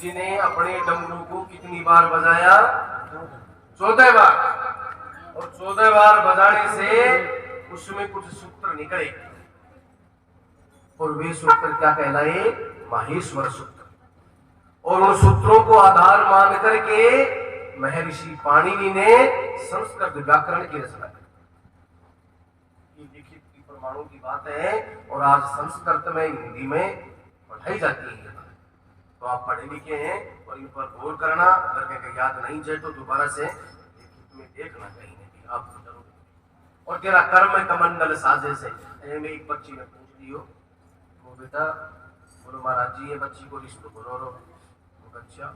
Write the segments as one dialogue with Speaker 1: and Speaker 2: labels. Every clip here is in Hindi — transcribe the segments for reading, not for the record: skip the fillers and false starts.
Speaker 1: जी ने अपने डमरू को कितनी बार बजाया? 14 बार। और 14 बार बजाने से उसमें कुछ सूत्र निकले और वे सूत्र क्या कहलाए? माहेश्वर सूत्र। और उन सूत्रों को आधार मान करके महर्षि पाणिनि ने संस्कृत व्याकरण की रचना की। लिखित की प्रमाणों की बात है और आज संस्कृत में हिंदी में पढ़ाई जाती है। तो आप पढ़े लिखे हैं और इन पर गौर करना, अगर कहीं याद नहीं जाए तो दोबारा से लिखित में देखना कहीं नहीं आप जरूर। और तेरा कर्म कमंडल साजे से में एक बच्ची ने पूछ दियो, वो बेटा बोलो महाराज जी ये बच्ची को रिश्तो बोलो बच्चा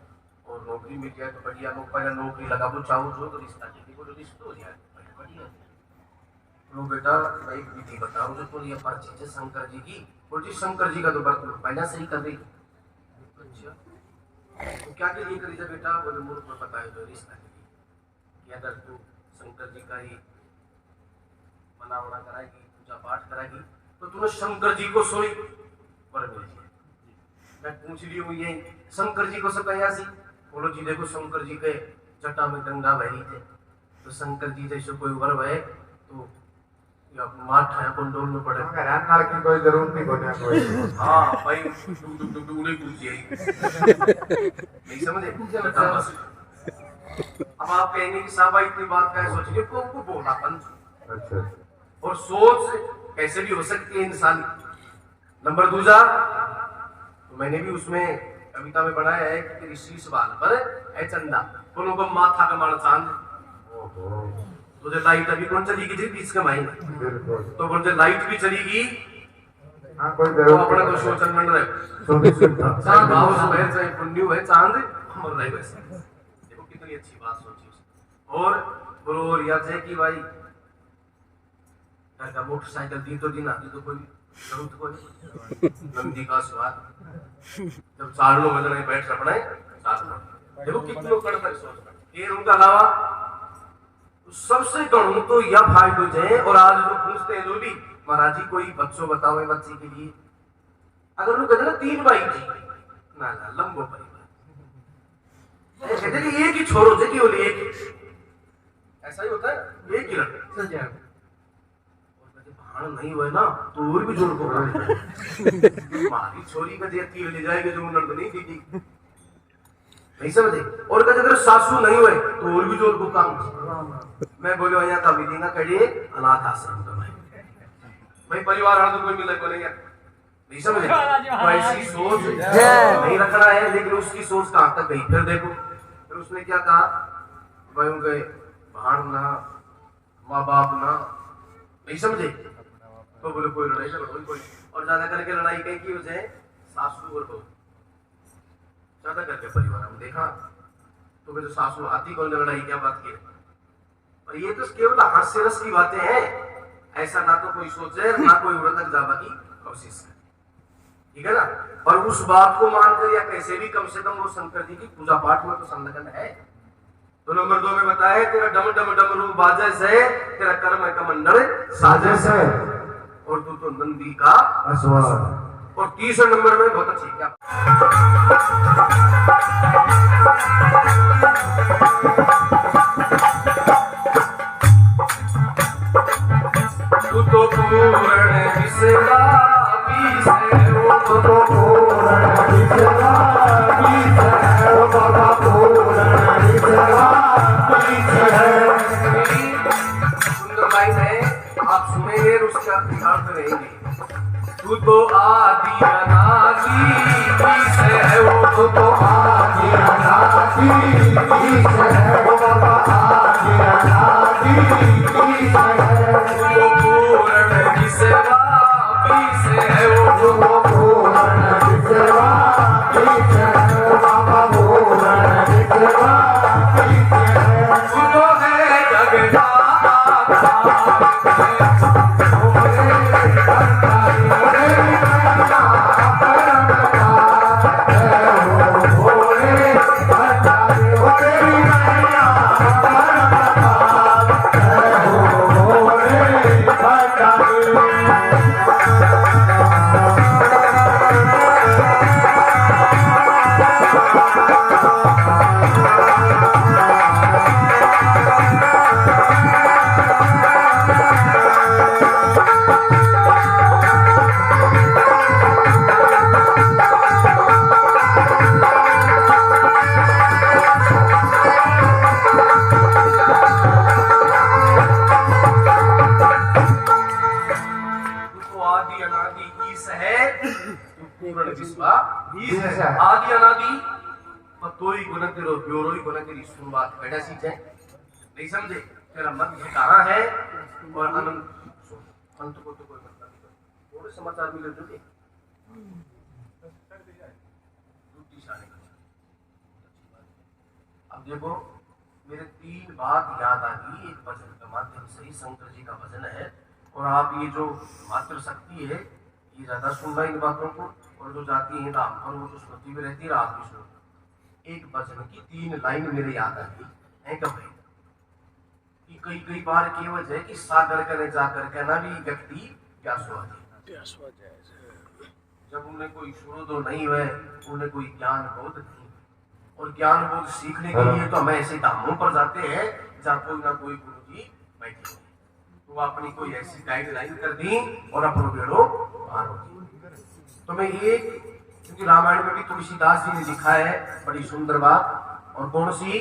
Speaker 1: और नौकरी मिल जाए तो बढ़िया, नौकरी लगा वो चाहो तो रिश्ता चाहिए बोलो रिश्तो हो जाए बढ़िया। लो बेटा मैं एक विधि बताऊं जो तो ये पर्ची है शंकर जी की, और जी शंकर जी का तो व्रत पहले से ही कर रही। तो क्या के लिए करी बेटा? बोले मूर्ख में बताए जो रिश्ता के लिए कि अगर तू शंकर जी का ही बना वना कराएगी, पूजा पाठ कराएगी तो तूने शंकर जी को सोई पर मिल जाए। मैं पूछ ली हूँ ये शंकर जी को सब कयासी? बोलो जी देखो शंकर जी के जटा में गंगा बही थे, तो शंकर जी जैसे कोई वर है तो माठ है कुंडोल में पड़े की कोई जरूरत नहीं होने कोई। हाँ भाई नहीं पूछिए नहीं समझे। अब आप कहेंगे कि साहब इतनी बात क्या सोचेंगे को बोला पंच। अच्छा। और सोच कैसे भी हो सकती है इंसानी। नंबर दूसरा तो मैंने भी उसमें कविता में बनाया है कि तेरी शीश बाल पर है चंदा दोनों को माथा का मार चांद। तो लाइट अभी कौन चलेगी जी? 20 कमाई तो बोलते लाइट भी चलेगी। हाँ कोई तो अपना तो सोचन मन रहे चांद भाव सुबह चाहे पुण्य है चांद मर रहे वैसे। देखो कितनी अच्छी बात सोची उसने। और बोलो या थे कि भाई घर का मोटरसाइकिल दी तो दिन आती तो कोई जरूरत कोई नंदी का स्वाद जब 4 लोग बज रहे बैठ अपने साथ। देखो कितने लोग कर सोच फिर उनका अलावा सबसे करूं तो यह फायदो है। और आज लोग पूछते हैं जो भी महाराज जी कोई बच्चों बताओ बच्चे के लिए, अगर लोग कहते ना 3 भाई जी ना लंबो परिवार कहते कि एक ही छोरो थे केवल एक, ऐसा ही होता है एक ही लड़का भाण नहीं हुए ना तो और भी जोड़ को हमारी छोरी का देती ले जाएगी जो नंद नहीं दीदी नहीं समझे। और कहते अगर सासू नहीं हुए तो और भी जोर को काम। मैं बोलो यहाँ का विधि ना करिए अनाथ आश्रम का भाई परिवार तो कोई मिले को नहीं समझे। तो ऐसी सोच नहीं रखना है, लेकिन उसकी सोच कहाँ तक गई फिर देखो। फिर उसने क्या कहा भाई उनके भाण ना माँ बाप ना नहीं समझे तो बोले कोई लड़ाई झगड़ा कोई। और ज्यादा करके लड़ाई कहीं की वजह सासू और बहू, ज्यादा करके परिवार में देखा तो जो सासू आती कौन लड़ाई क्या बात की। और ये तो केवल हास्य रस की बातें हैं, ऐसा ना तो कोई सोचे ना कोई व्रतक जावा की कोशिश करे, ठीक है ना। और उस बात को मानकर या कैसे भी कम से कम वो शंकर जी की पूजा पाठ में तो संलग्न है। तो नंबर 2 में बताया तेरा डम डम डमरू बाजे से, तेरा कर्म कमंडल साजे से, और तू तो नंदी का असवार। और तीसरे नंबर में बहुत अच्छी क्या तू तो पूर्ण विसरा बीस है, वो तो पूर्ण विसरा बीस है, वो बाबा पूर्ण विसरा बीस है। सुंदर लाइन है, आप सुनेंगे उसका अर्थ रहेंगे। तू तो आदि अनादि बीस है, वो तो आदि अनादि बीस है, वो बाबा आदि अनादि बीस है। वो पूर्ण विसरा बीस है, वो पूर्ण विसरा बीस है, वो बाबा पूर्ण विसरा बीस है। तू तो है जगन्नाथ आदि अनादि पतोई गुण तेरो ब्योरोई गुण तेरी शुरुआत बैठा सीख है, नहीं समझे। तेरा मध्य कहाँ है और अनंत अंत को तो कोई मतलब नहीं। थोड़े समाचार मिले जो अब देखो मेरे 3 बात याद आ गई। एक भजन के माध्यम से ही शंकर जी का भजन है, और आप ये जो मात्र शक्ति है ये ज्यादा सुनना इन बातों को, और जो जाती है राम पर वो तो स्मृति में रहती है, रात भी सुनो। एक भजन की 3 लाइन मेरे याद आ गई है कब है कि कई बार की वजह कि सागर करने जाकर के ना भी व्यक्ति प्यास हो जाए, जब उन्हें कोई सुरोधो नहीं हुए, उन्हें कोई ज्ञान बोध नहीं, और ज्ञान बोध सीखने के लिए तो हम ऐसे धामों पर जाते हैं जहाँ कोई ना कोई गुरु जी बैठे हैं, तो अपनी कोई ऐसी गाइडलाइन कर दी और अपनो बेड़ो पार हो गई। तो मैं ये, क्योंकि रामायण में भी तुलसीदास जी ने लिखा है बड़ी सुंदर बात, और कौन सी